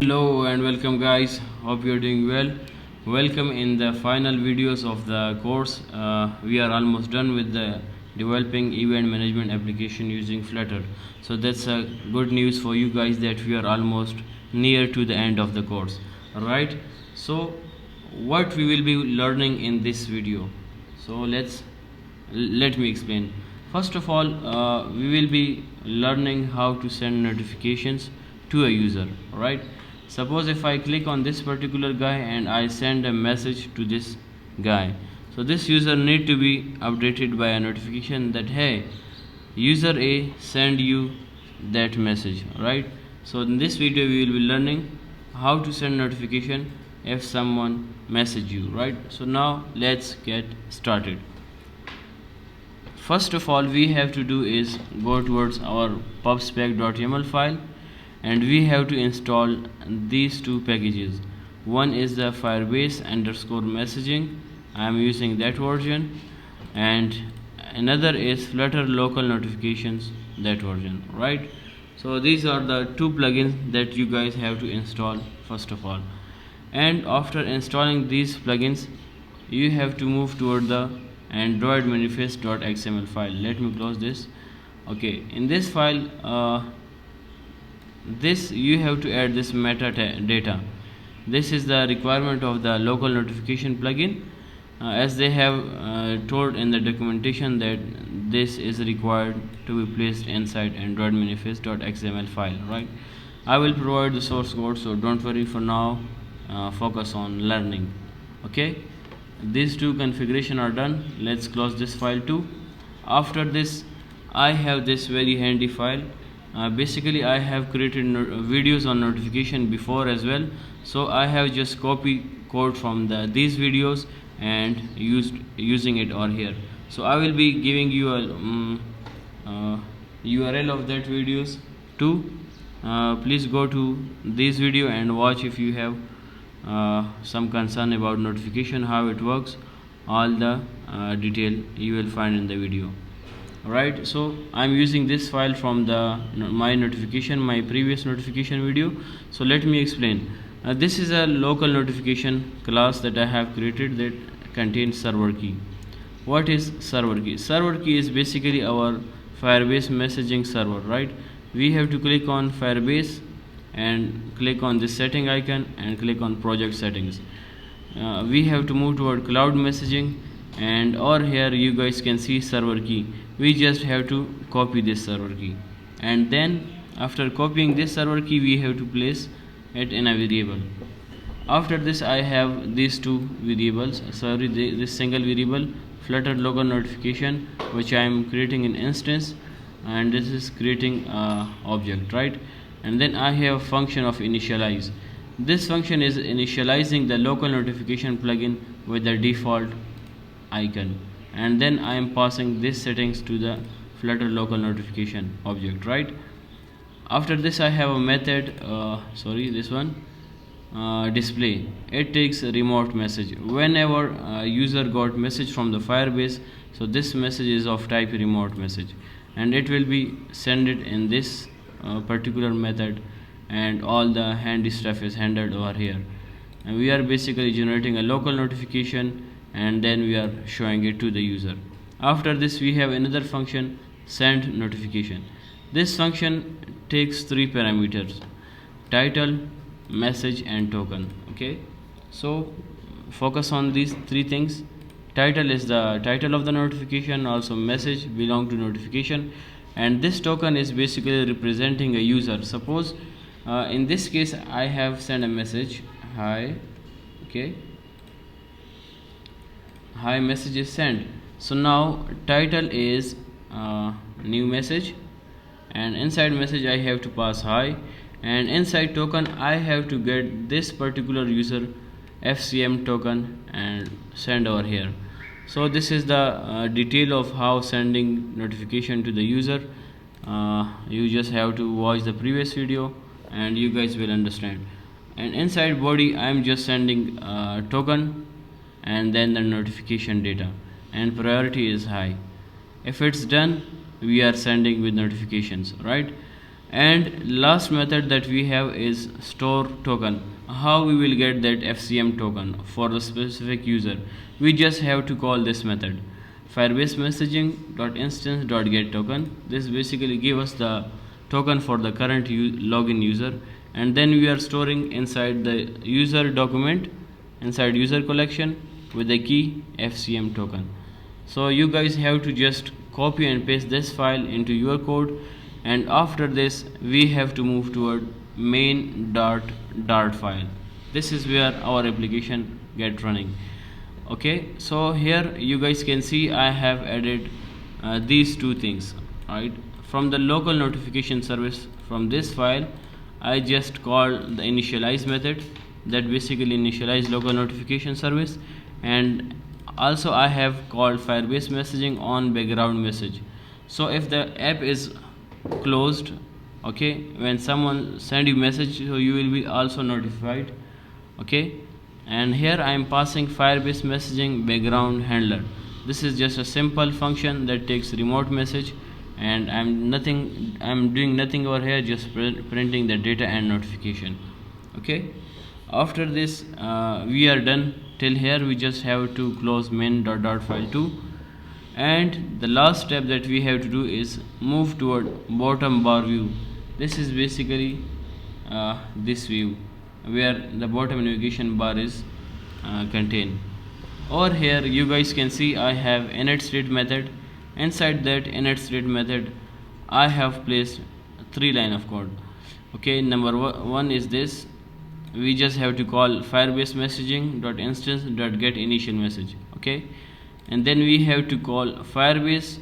Hello and welcome guys, hope you're doing well. Welcome in the final videos of the course. We are almost done with the developing event management application using Flutter. So that's a good news for you guys that we are almost near to the end of the course. Alright, so what we will be learning in this video. So let me explain. First of all, we will be learning how to send notifications to a user. Alright, suppose if I click on this particular guy and I send a message to this guy, so this user need to be updated by a notification that hey, user A send you that message, right? So in this video we will be learning how to send notification if someone message you, right? So now let's get started. First of all, we have to do is go towards our pubspec.yaml file and we have to install these two packages. One is the Firebase underscore messaging, I am using that version, and another is Flutter local notifications, that version, right? So these are the two plugins that you guys have to install first of all. And after installing these plugins, you have to move toward the android manifest.xml file. Let me close this. Okay, in this file this you have to add this metadata. This is the requirement of the local notification plugin, as they have told in the documentation that this is required to be placed inside android manifest.xml file, right? I will provide the source code, so don't worry for now, focus on learning. Okay, these two configuration are done. Let's close this file too. After this, I have this very handy file. Basically I have created videos on notification before as well, so I have just copied code from these videos and using it over here. So I will be giving you a URL of that videos too. Please go to this video and watch if you have some concern about notification, how it works. All the detail you will find in the video. Alright, so I'm using this file from my previous notification video. So let me explain. This is a local notification class that I have created that contains server key. What is server key? Server key is basically our Firebase messaging server, right? We have to click on Firebase and click on this setting icon and click on project settings. We have to move toward cloud messaging, and over here you guys can see server key. We just have to copy this server key, and then after copying this server key we have to place it in a variable. After this I have these two variables, this single variable Flutter local notification, which I am creating an instance, and this is creating object, right? And then I have a function of initialize. This function is initializing the local notification plugin with the default icon, and then I am passing this settings to the Flutter local notification object, right? After this I have a method, display. It takes a remote message. Whenever user got message from the Firebase, so this message is of type remote message, and it will be sent it in this particular method, and all the handy stuff is handled over here. And we are basically generating a local notification and then we are showing it to the user. After this we have another function, send notification. This function takes three parameters: title, message and token. Okay, so focus on these three things. Title is the title of the notification, also message belong to notification, and this token is basically representing a user. Suppose in this case I have sent a message, hi. Okay, hi message is sent. So now title is new message, and inside message I have to pass hi, and inside token I have to get this particular user FCM token and send over here. So this is the detail of how sending notification to the user. You just have to watch the previous video and you guys will understand. And inside body I am just sending token and then the notification data, and priority is high. If it's done, we are sending with notifications, right? And last method that we have is store token. How we will get that FCM token for the specific user? We just have to call this method firebase messaging dot instance dot get token. This basically gives us the token for the current login user, and then we are storing inside the user document, inside user collection, with the key FCM token. So you guys have to just copy and paste this file into your code, and after this we have to move toward main.dart file. This is where our application get running. Okay, so here you guys can see I have added these two things, right? From the local notification service, from this file I just call the initialize method that basically initialize local notification service, and also I have called firebase messaging on background message. So if the app is closed, okay, when someone send you message, so you will be also notified. Okay, and here I am passing firebase messaging background handler. This is just a simple function that takes remote message, and I'm doing nothing over here, just printing the data and notification. Okay, after this we are done till here. We just have to close main.dart file too, and the last step that we have to do is move toward bottom bar view. This is basically this view where the bottom navigation bar is contained. Over here you guys can see I have init state method. Inside that init state method I have placed 3 line of code. Okay, number one is this. We just have to call firebase messaging dot instance dot get initial message. Okay, and then we have to call firebase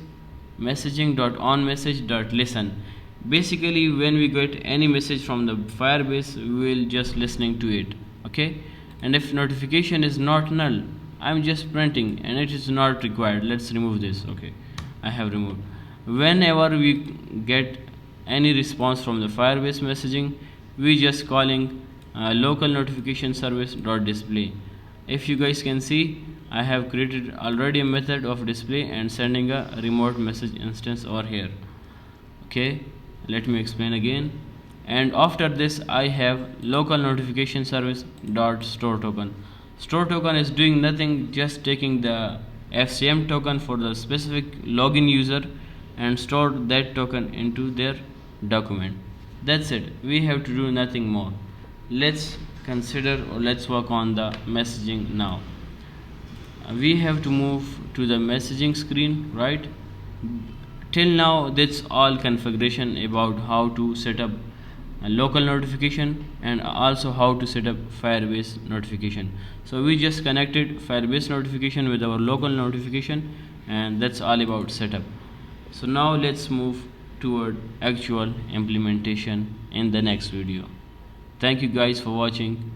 messaging dot on message dot listen. Basically when we get any message from the firebase, we will just listening to it. Okay, and if notification is not null, I'm just printing and it is not required. Let's remove this. Okay, I have removed. Whenever we get any response from the firebase messaging, we just calling local notification service dot display. If you guys can see, I have created already a method of display and sending a remote message instance over here. Okay, let me explain again. And after this I have local notification service dot store token. Store token is doing nothing, just taking the FCM token for the specific login user and store that token into their document. That's it. We have to do nothing more. Let's consider, or let's work on the messaging now. We have to move to the messaging screen, right? Till now that's all configuration about how to set up a local notification and also how to set up firebase notification. So we just connected firebase notification with our local notification, and that's all about setup. So now let's move toward actual implementation in the next video. Thank you guys for watching.